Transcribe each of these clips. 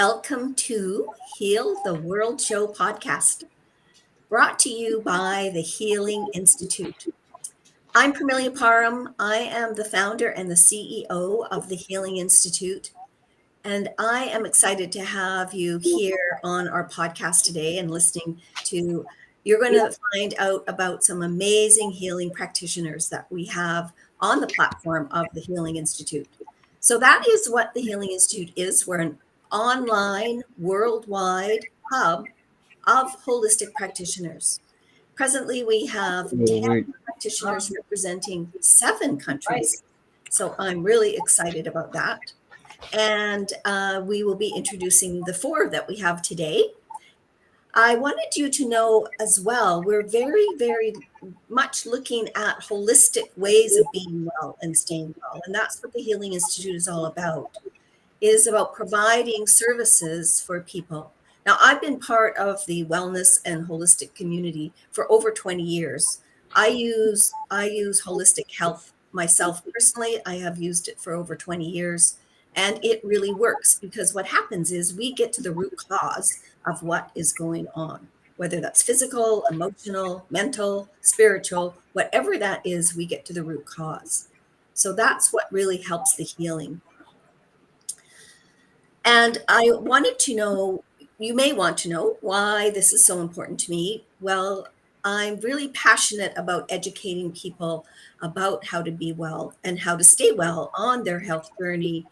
welcome to Heal the World Show podcast, brought to you by the Healing Institute. I'm Parmelia Parham. I am the founder and the CEO of the Healing Institute, and I am excited to have you here on our podcast today and listening to. You're going to find out about some amazing healing practitioners that we have on the platform of the Healing Institute. So that is what the Healing Institute is. We're an online, worldwide hub of holistic practitioners. Presently, we have 10 Wait. practitioners representing 7 countries. So I'm really excited about that. And we will be introducing the 4 that we have today. I wanted you to know as well, we're very, very much looking at holistic ways of being well and staying well. And that's what the Healing Institute is all about. It is about providing services for people. Now, I've been part of the wellness and holistic community for over 20 years. I use holistic health myself personally. I have used it for over 20 years. And it really works because what happens is we get to the root cause of what is going on, whether that's physical, emotional, mental, spiritual, whatever that is, we get to the root cause. So that's what really helps the healing. And I wanted to know, you may want to know why this is so important to me. Well, I'm really passionate about educating people about how to be well and how to stay well on their health journey,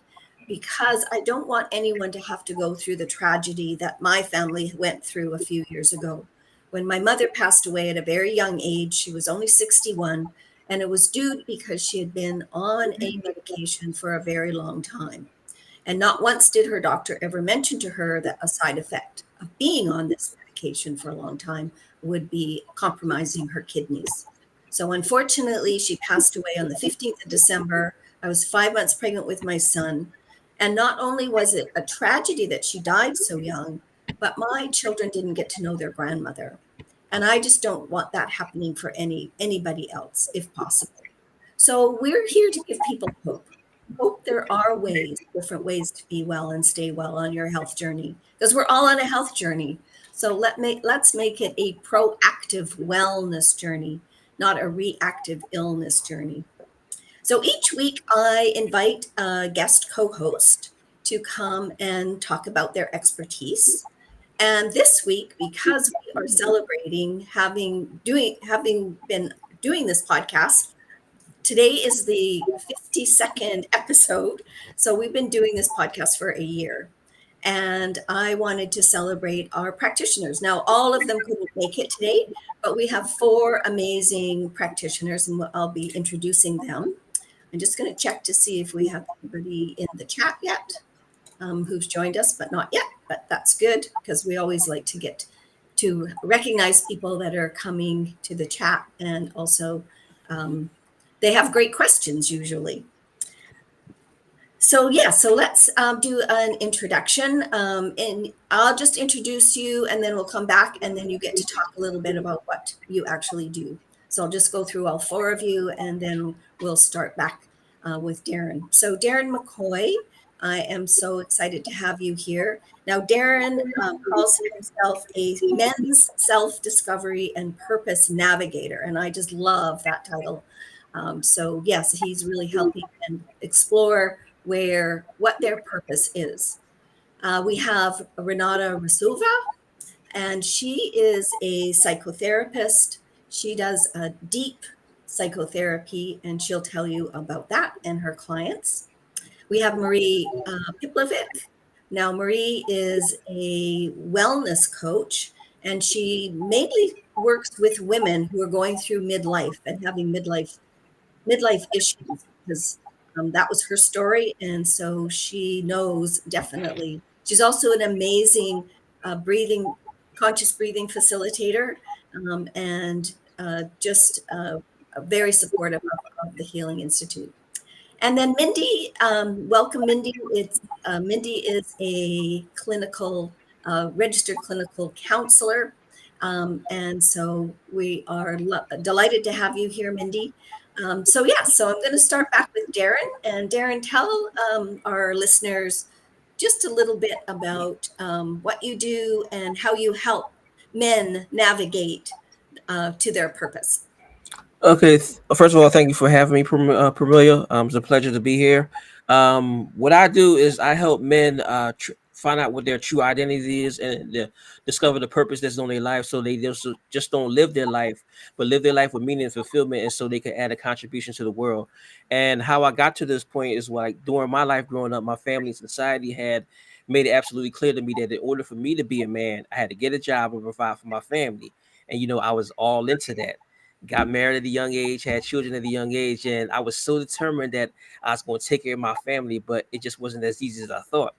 because I don't want anyone to have to go through the tragedy that my family went through a few years ago. When my mother passed away at a very young age, she was only 61, and it was due because she had been on a medication for a very long time. And not once did her doctor ever mention to her that a side effect of being on this medication for a long time would be compromising her kidneys. So unfortunately, she passed away on the 15th of December. I was 5 months pregnant with my son. And not only was it a tragedy that she died so young, but my children didn't get to know their grandmother. And I just don't want that happening for anybody else, if possible. So we're here to give people hope there are ways, different ways to be well and stay well on your health journey, because we're all on a health journey. So let's make it a proactive wellness journey, not a reactive illness journey. So each week I invite a guest co-host to come and talk about their expertise. And this week, because we are celebrating having been doing this podcast, today is the 52nd episode. So we've been doing this podcast for a year. And I wanted to celebrate our practitioners. Now, all of them couldn't make it today, but we have 4 amazing practitioners, and I'll be introducing them. I'm just going to check to see if we have anybody in the chat yet who's joined us, but not yet. But that's good, because we always like to get to recognize people that are coming to the chat, and also they have great questions usually. So let's do an introduction, and I'll just introduce you, and then we'll come back, and then you get to talk a little bit about what you actually do. So I'll just go through all 4 of you, and then we'll start back with Darren. So Darren McCoy, I am so excited to have you here. Now, Darren calls himself a men's self-discovery and purpose navigator, and I just love that title. So yes, he's really helping them explore what their purpose is. We have Renata Rasova, and she is a psychotherapist. She does a deep psychotherapy, and she'll tell you about that and her clients. We have Marie Piplovic. Now, Marie is a wellness coach, and she mainly works with women who are going through midlife and having midlife issues, because that was her story. And so she knows definitely. She's also an amazing conscious breathing facilitator, and just very supportive of the Healing Institute. And then Mindy, welcome, Mindy. Mindy is a registered clinical counselor. And so we are delighted to have you here, Mindy. So I'm going to start back with Darren. And Darren, tell our listeners just a little bit about what you do and how you help men navigate to their purpose. Okay, first of all, thank you for having me, Premilia. It's a pleasure to be here. What I do is I help men find out what their true identity is and discover the purpose that's on their life, so they just don't live their life, but live their life with meaning and fulfillment, and so they can add a contribution to the world. And how I got to this point is like during my life growing up, my family and society had made it absolutely clear to me that in order for me to be a man, I had to get a job and provide for my family. And I was all into that, got married at a young age, had children at a young age, and I was so determined that I was going to take care of my family, but it just wasn't as easy as I thought.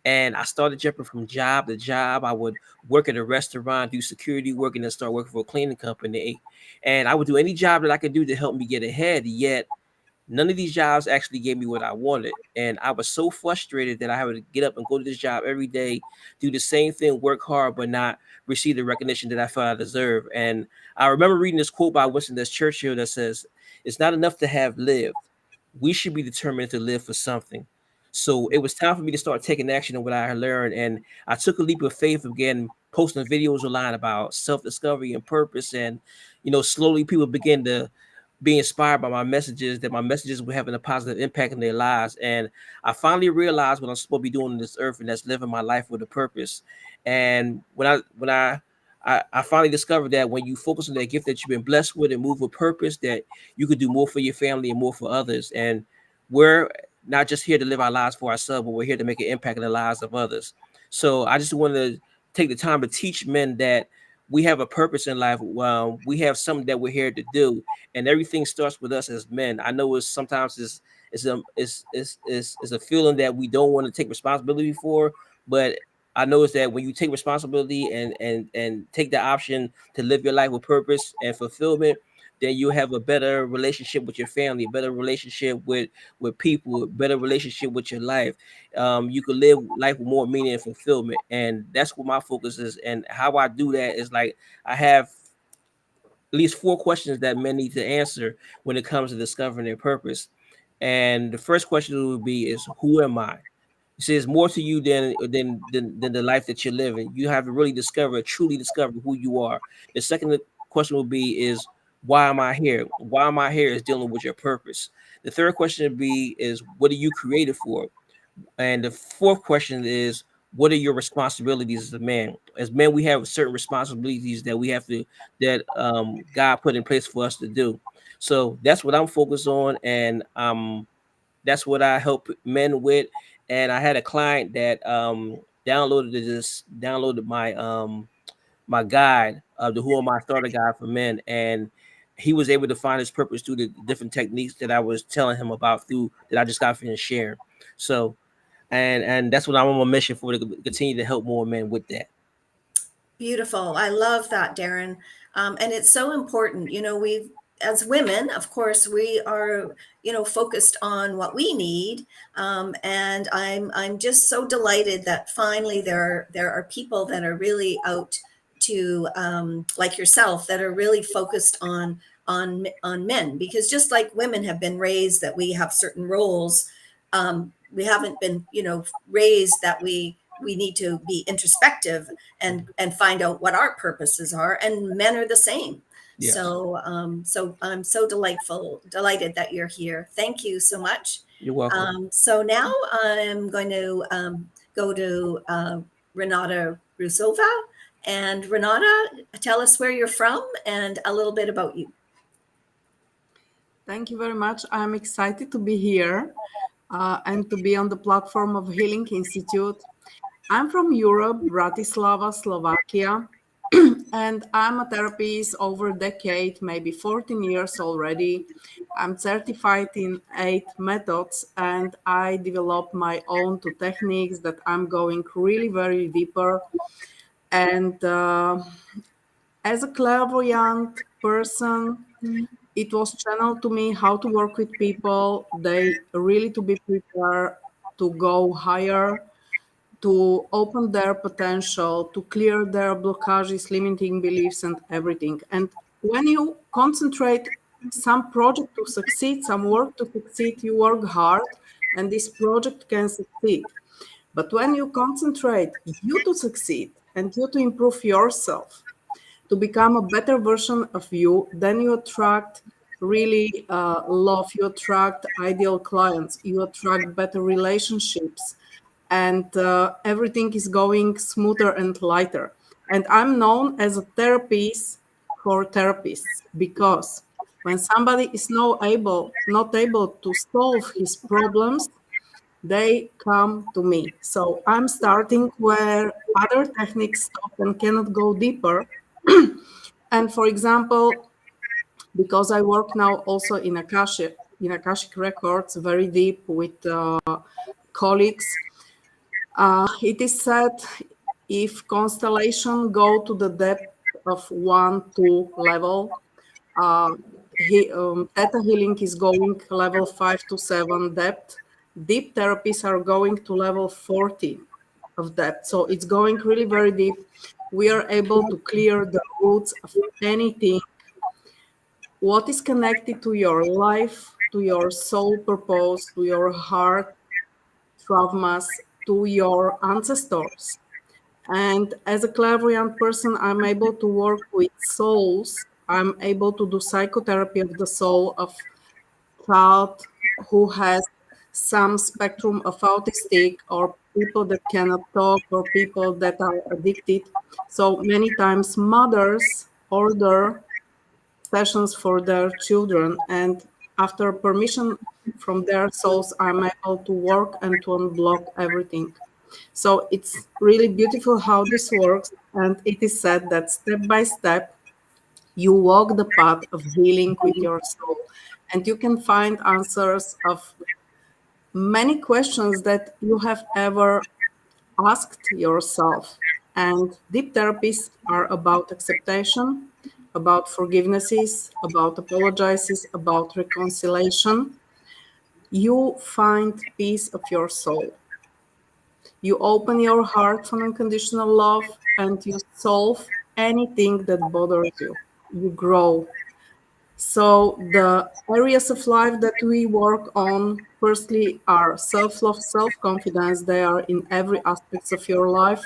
And I started jumping from job to job. I would work at a restaurant, do security work, and then start working for a cleaning company. And I would do any job that I could do to help me get ahead. Yet none of these jobs actually gave me what I wanted. And I was so frustrated that I had to get up and go to this job every day, do the same thing, work hard, but not receive the recognition that I felt I deserved. And I remember reading this quote by Winston Churchill that says, "It's not enough to have lived. We should be determined to live for something." So it was time for me to start taking action on what I had learned. And I took a leap of faith again, posting videos online about self-discovery and purpose. And, slowly people began to be inspired by my messages, that my messages were having a positive impact in their lives. And I finally realized what I'm supposed to be doing on this earth, and that's living my life with a purpose. And when I finally discovered that when you focus on that gift that you've been blessed with and move with purpose, that you could do more for your family and more for others. And we're not just here to live our lives for ourselves, but we're here to make an impact in the lives of others. So I just want to take the time to teach men that we have a purpose in life. We have something that we're here to do, and everything starts with us as men. I know it's a feeling that we don't want to take responsibility for, but I know it's that when you take responsibility and take the option to live your life with purpose and fulfillment, then you have a better relationship with your family, a better relationship with people, a better relationship with your life. You can live life with more meaning and fulfillment, and that's what my focus is. And how I do that is like I have at least 4 questions that men need to answer when it comes to discovering their purpose. And the first question would be is, who am I? It says more to you than the life that you're living. You have to really truly discover who you are. The second question will be is, why am I here? Why am I here is dealing with your purpose. The third question would be is, what are you created for? And the fourth question is, what are your responsibilities as a man? As men, we have certain responsibilities that we have to God put in place for us to do. So that's what I'm focused on, and that's what I help men with. And I had a client that downloaded my guide, the Who Am I Starter Guide for Men, and he was able to find his purpose through the different techniques that I was telling him about through that I just got finished sharing. So and that's what I'm on a mission for, to continue to help more men with that. Beautiful. I love that, Darren. And it's so important. As women, of course, we are, focused on what we need. And I'm just so delighted that finally there are people that are really out to, like yourself, that are really focused on men, because just like women have been raised that we have certain roles, we haven't been, raised that we need to be introspective and find out what our purposes are, and men are the same. Yes, So I'm so delighted that you're here. Thank you so much. you're welcome. So now I'm going to go to Renata Rusova. And Renata, tell us where you're from and a little bit about you. Thank you very much. I'm excited to be here and to be on the platform of Healing Institute. I'm from Europe, Bratislava, Slovakia, and I'm a therapist over a decade, maybe 14 years already. I'm certified in 8 methods, and I developed my own 2 techniques that I'm going really very deeper. And as a clairvoyant person, it was channeled to me how to work with people. They really to be prepared to go higher, to open their potential, to clear their blockages, limiting beliefs, and everything. And when you concentrate some project to succeed, some work to succeed, you work hard, and this project can succeed. But when you concentrate you to succeed and you to improve yourself, to become a better version of you, then you attract really love, you attract ideal clients, you attract better relationships, and everything is going smoother and lighter. And I'm known as a therapist for therapists because when somebody is not able to solve his problems, they come to me. So I'm starting where other techniques stop and cannot go deeper. And for example, because I work now also in Akashic Records, very deep with colleagues, it is said if constellation go to the depth of 1-2 level, theta healing is going level 5 to 7 depth. Deep therapies are going to level 14 of depth. So it's going really very deep. We are able to clear the roots of anything what is connected to your life, to your soul purpose, to your heart traumas, to your ancestors. And as a clairvoyant person, I'm able to work with souls. I'm able to do psychotherapy of the soul of child who has some spectrum of autistic or people that cannot talk or people that are addicted. So many times mothers order sessions for their children, and after permission from their souls, I'm able to work and to unblock everything. So it's really beautiful how this works, and it is said that step by step you walk the path of healing with your soul, and you can find answers of many questions that you have ever asked yourself. And deep therapies are about acceptation, about forgivenesses, about apologizes, about reconciliation. You find peace of your soul. You open your heart for unconditional love and you solve anything that bothers you. You grow. So the areas of life that we work on, firstly, are self-love, self-confidence. They are in every aspect of your life.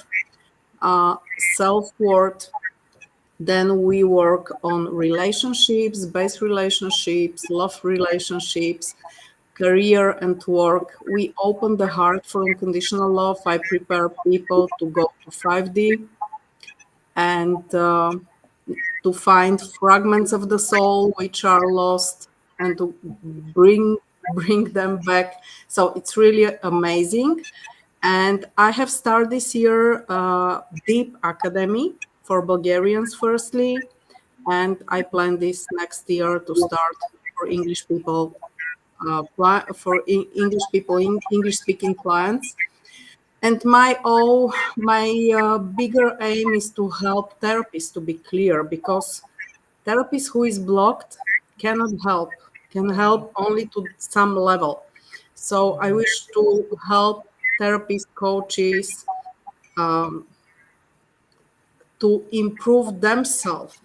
Self-worth. Then we work on relationships, base relationships, love relationships, career and work. We open the heart for unconditional love. I prepare people to go to 5D and to find fragments of the soul which are lost and to bring them back. So it's really amazing. And I have started this year Deep Academy for Bulgarians firstly, and I plan this next year to start for English people, English people, English speaking clients. And my bigger aim is to help therapists to be clear, because therapist who is blocked cannot help, can help only to some level. So I wish to help therapists, coaches to improve themselves,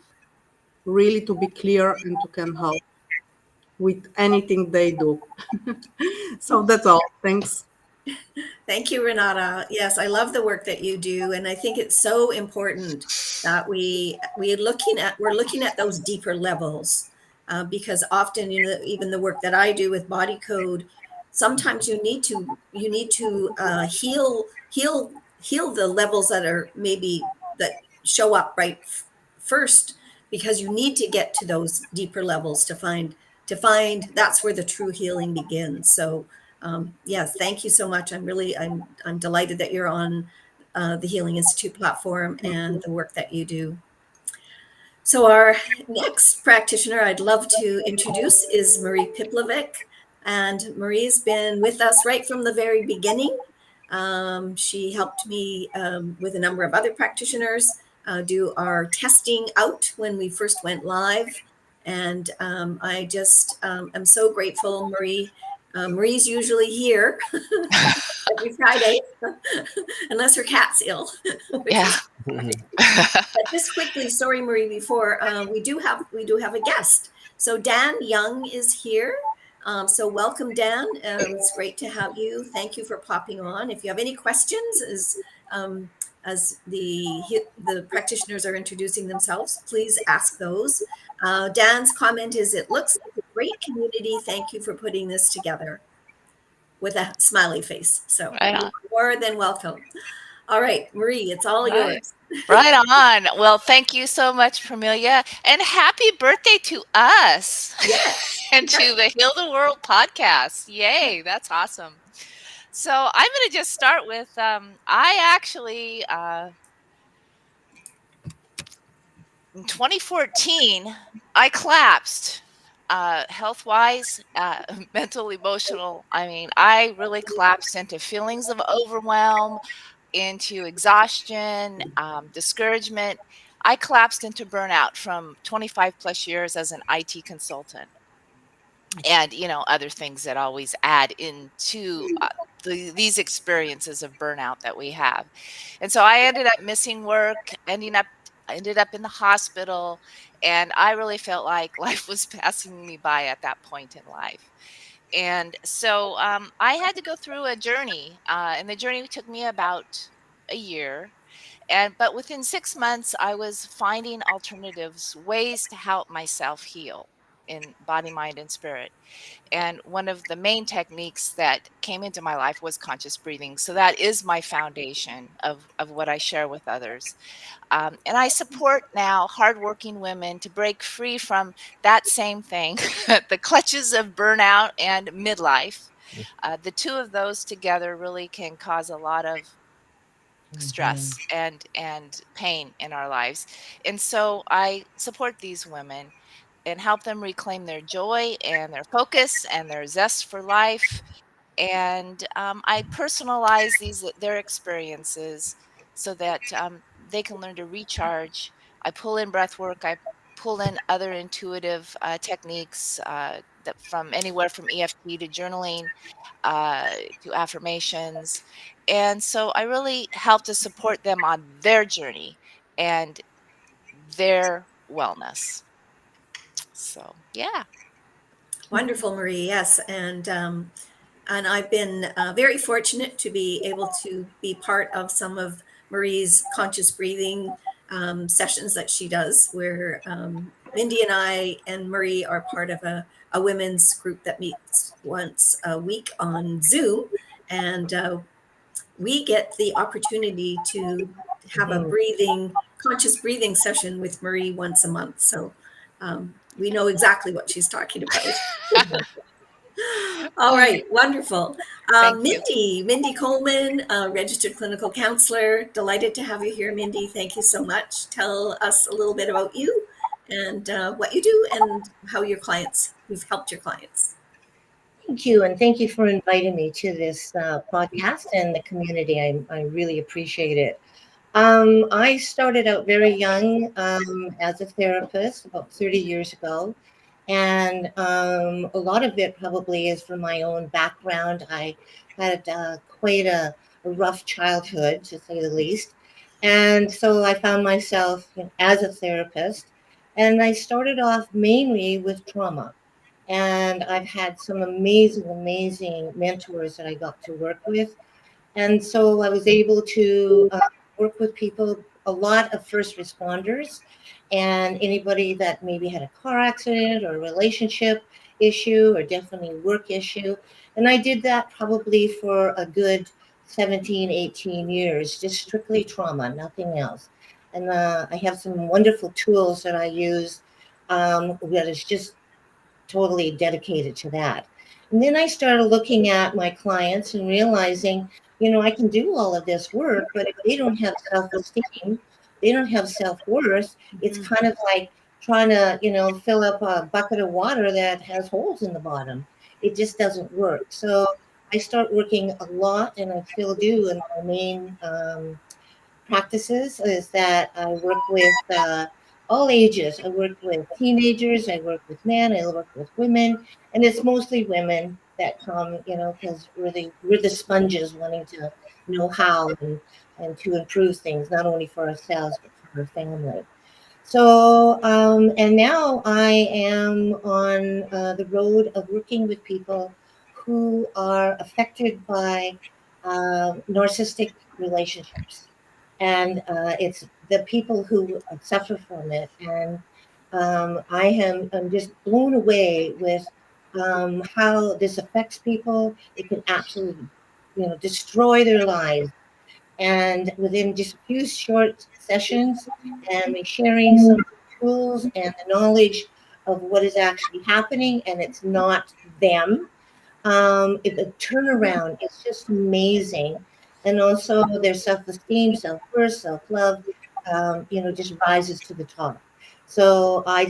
really to be clear and to can help with anything they do. So that's all. Thanks. Thank you, Renata. Yes, I love the work that you do, and I think it's so important that we're looking at those deeper levels, because often, even the work that I do with body code, sometimes you need to heal the levels that are maybe that show up right first, because you need to get to those deeper levels to find that's where the true healing begins. So. Yes, thank you so much. I'm delighted that you're on the Healing Institute platform and the work that you do. So our next practitioner I'd love to introduce is Marie Piplovic. And Marie's been with us right from the very beginning. She helped me with a number of other practitioners do our testing out when we first went live. And I just am so grateful, Marie. Marie's usually here every Friday, unless her cat's ill. Yeah. But just quickly, sorry, Marie, before we do have a guest. So Dan Young is here. So welcome, Dan. It's great to have you. Thank you for popping on. If you have any questions, as the practitioners are introducing themselves, please ask those. Dan's comment is, "It looks like a great community. Thank you for putting this together," with a smiley face. So Right you're on. more than welcome. All right, Marie, it's all Right. yours. Right on. Well, thank you so much, Pramelia, and happy birthday to us Yes. and to the Heal the World podcast. Yay, that's awesome. So I'm going to just start with I actually, in 2014, I collapsed health wise, mental, emotional. I mean, I really collapsed into feelings of overwhelm, into exhaustion, discouragement. I collapsed into burnout from 25 plus years as an IT consultant, and other things that always add into these experiences of burnout that we have. And so I ended up missing work, ended up in the hospital, and I really felt like life was passing me by at that point in life. And so I had to go through a journey, and the journey took me about a year. And but within 6 months, I was finding alternatives, ways to help myself heal in body, mind, and spirit. And one of the main techniques that came into my life was conscious breathing. So that is my foundation of what I share with others. And I support now hardworking women to break free from that same thing, the clutches of burnout and midlife. The two of those together really can cause a lot of stress Mhm. and pain in our lives. And so I support these women and help them reclaim their joy and their focus and their zest for life. And I personalize their experiences so that they can learn to recharge. I pull in breath work. I pull in other intuitive techniques that from anywhere from EFT to journaling uh, to affirmations. And so I really help to support them on their journey and their wellness. So, yeah. Wonderful, Marie. Yes, and I've been very fortunate to be able to be part of some of Marie's conscious breathing sessions that she does, where Mindy and I and Marie are part of a women's group that meets once a week on Zoom, and we get the opportunity to have a Mhm. conscious breathing session with Marie once a month. So we know exactly what she's talking about. All right, wonderful. Thank you. Mindy Coleman, registered clinical counselor. Delighted to have you here, Mindy. Thank you so much. Tell us a little bit about you and what you do and how you've helped your clients. Thank you, and thank you for inviting me to this podcast and the community. I really appreciate it. I started out very young as a therapist about 30 years ago, and a lot of it probably is from my own background. I had quite a rough childhood, to say the least, and so I found myself as a therapist, and I started off mainly with trauma. And I've had some amazing, amazing mentors that I got to work with. And so I was able to work with people, a lot of first responders, and anybody that maybe had a car accident or a relationship issue or definitely work issue. And I did that probably for a good 17, 18 years, just strictly trauma, nothing else. And I have some wonderful tools that I use that is just totally dedicated to that. And then I started looking at my clients and realizing, I can do all of this work, but if they don't have self esteem, they don't have self worth, it's Mhm. kind of like trying to, fill up a bucket of water that has holes in the bottom. It just doesn't work. So I start working a lot, and I still do in my main practices is that I work with all ages. I work with teenagers, I work with men, I work with women, and it's mostly women that come, because we're the sponges wanting to know how and to improve things, not only for ourselves, but for our family. So, and now I am on the road of working with people who are affected by narcissistic relationships. And it's the people who suffer from it. And I'm just blown away with how this affects people. It can absolutely, destroy their lives. And within just a few short sessions and me sharing some tools and the knowledge of what is actually happening, and it's not them, the turnaround is just amazing. And also their self-esteem, self-worth, self-love, just rises to the top. So I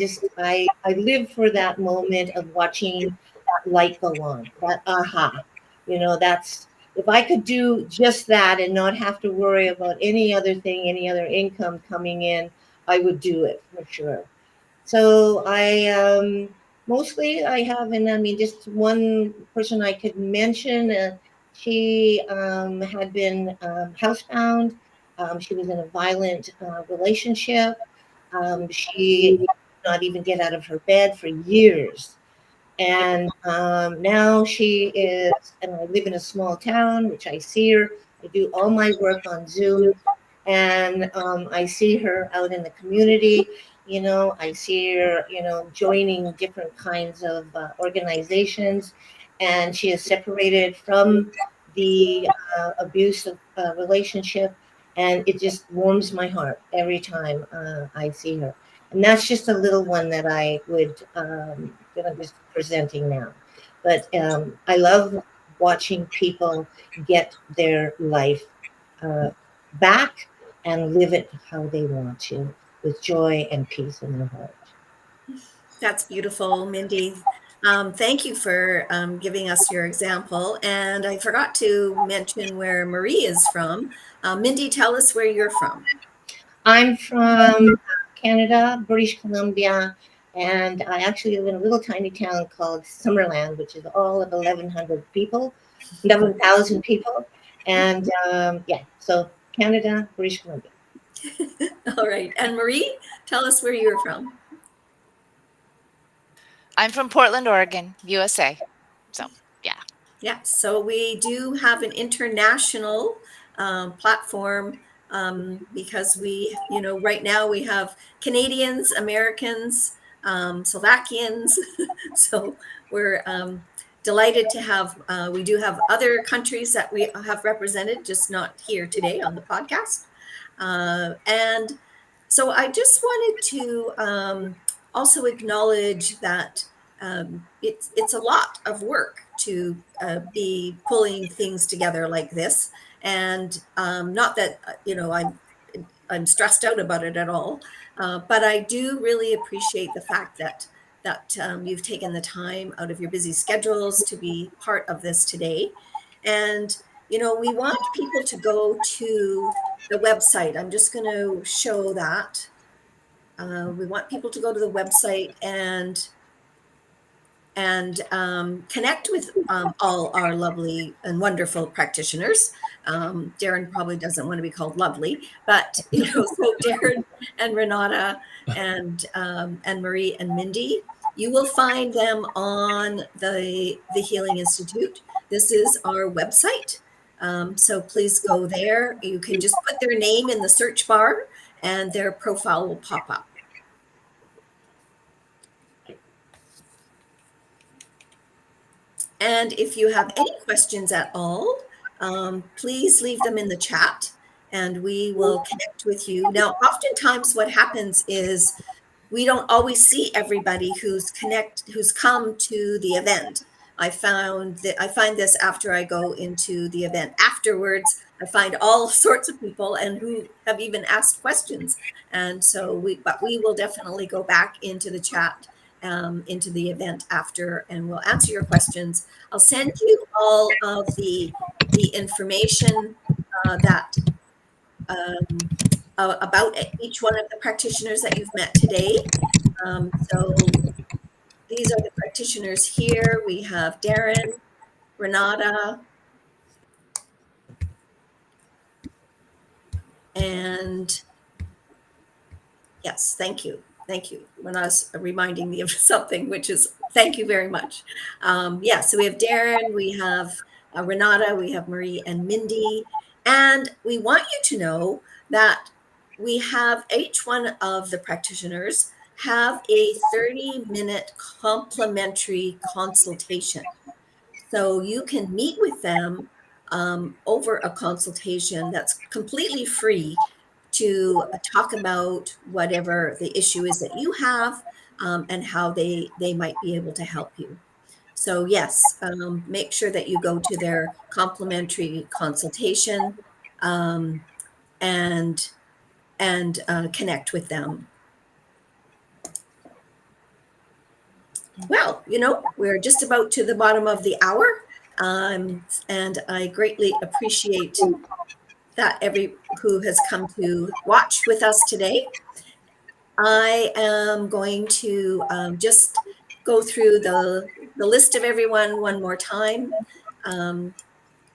live for that moment of watching that light go on, that aha. That's, if I could do just that and not have to worry about any other thing, any other income coming in, I would do it for sure. So I mostly I have, and I mean, just one person I could mention. She had been housebound. She was in a violent relationship. She could not even get out of her bed for years. And now she is, and I live in a small town, which I see her. I do all my work on Zoom, and I see her out in the community. I see her, joining different kinds of organizations, and she is separated from the abusive relationship, and it just warms my heart every time I see her. And that's just a little one that I would that I'm just presenting now. But I love watching people get their life uh, back and live it how they want to, with joy and peace in their heart. That's beautiful, Mindy. Thank you for giving us your example. And I forgot to mention where Marie is from. Mindy, tell us where you're from. I'm from Canada, British Columbia, and I actually live in a little tiny town called Summerland, which is all of 1,100 people, 11,000 people. And yeah, so Canada, British Columbia. All right. And Marie, tell us where you're from. I'm from Portland, Oregon, USA. So, yeah. Yeah, so we do have an international platform because right now we have Canadians, Americans, Slovakians. So we're delighted to have, we do have other countries that we have represented, just not here today on the podcast. And so I just wanted to also acknowledge that it's a lot of work to be pulling things together like this, and not that I'm stressed out about it at all, but I do really appreciate the fact that you've taken the time out of your busy schedules to be part of this today, and we want people to go to the website. I'm just going to show that. We want people to go to the website and connect with all our lovely and wonderful practitioners. Darren probably doesn't want to be called lovely, but so Darren and Renata and Marie and Mindy, you will find them on the Healing Institute. This is our website. So please go there. You can just put their name in the search bar and their profile will pop up. And if you have any questions at all, please leave them in the chat and we will connect with you. Now, oftentimes what happens is we don't always see everybody who's come to the event. I find this after I go into the event. Afterwards, I find all sorts of people and who have even asked questions. And so but we will definitely go back into the chat, into the event after, and we'll answer your questions. I'll send you all of the information that about each one of the practitioners that you've met today. So these are the practitioners here. We have Darren, Renata, and Yes, thank you. Thank you. Rena's reminding me of something, which is thank you very much. Yeah, so we have Darren, we have Renata, we have Marie and Mindy. And we want you to know that we have each one of the practitioners have a 30-minute complimentary consultation. So you can meet with them over a consultation that's completely free to talk about whatever the issue is that you have and how they might be able to help you. So yes, make sure that you go to their complimentary consultation um, and connect with them. Well, we're just about to the bottom of the hour, and I greatly appreciate that every who has come to watch with us today. I am going to just go through the list of everyone one more time.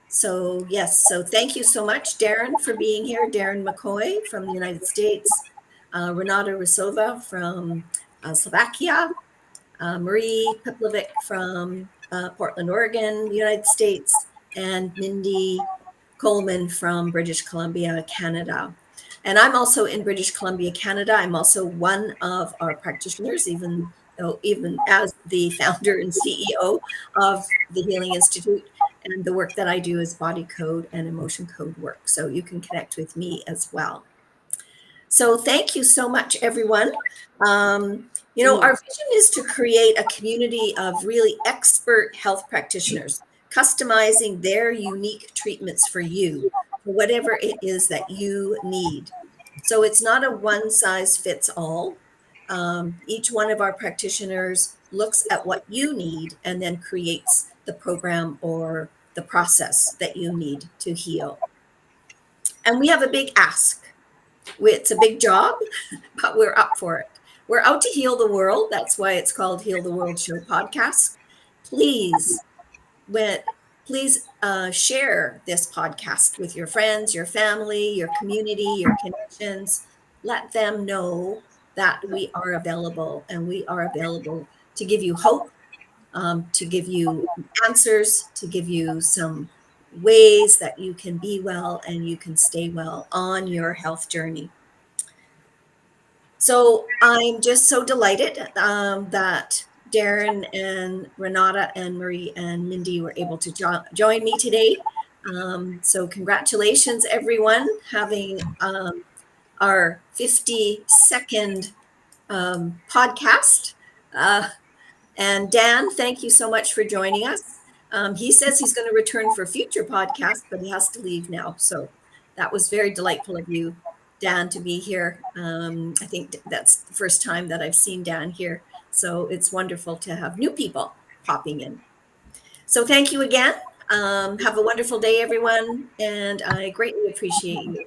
So yes, so thank you so much, Darren, for being here. Darren McCoy from the United States, Renata Rusova from Slovakia, Marie Piplovic from Portland, Oregon, United States, and Mindy Coleman from British Columbia, Canada. And I'm also in British Columbia, Canada. I'm also one of our practitioners, even as the founder and CEO of the Healing Institute. And the work that I do is body code and emotion code work. So you can connect with me as well. So thank you so much, everyone. Our vision is to create a community of really expert health practitioners, customizing their unique treatments for you, for whatever it is that you need. So it's not a one size fits all. Each one of our practitioners looks at what you need and then creates the program or the process that you need to heal. And we have a big ask. It's a big job, but we're up for it. We're out to heal the world. That's why it's called Heal the World Show podcast. Please, share this podcast with your friends, your family, your community, your connections. Let them know that we are available, and we are available to give you hope, to give you answers, to give you some ways that you can be well and you can stay well on your health journey. So I'm just so delighted that Darren and Renata and Marie and Mindy were able to join me today. So congratulations, everyone, having our 52nd podcast. And Dan, thank you so much for joining us. He says he's going to return for future podcasts, but he has to leave now. So that was very delightful of you, Dan, to be here. I think that's the first time that I've seen Dan here. So it's wonderful to have new people popping in. So thank you again. Have a wonderful day, everyone. And I greatly appreciate you.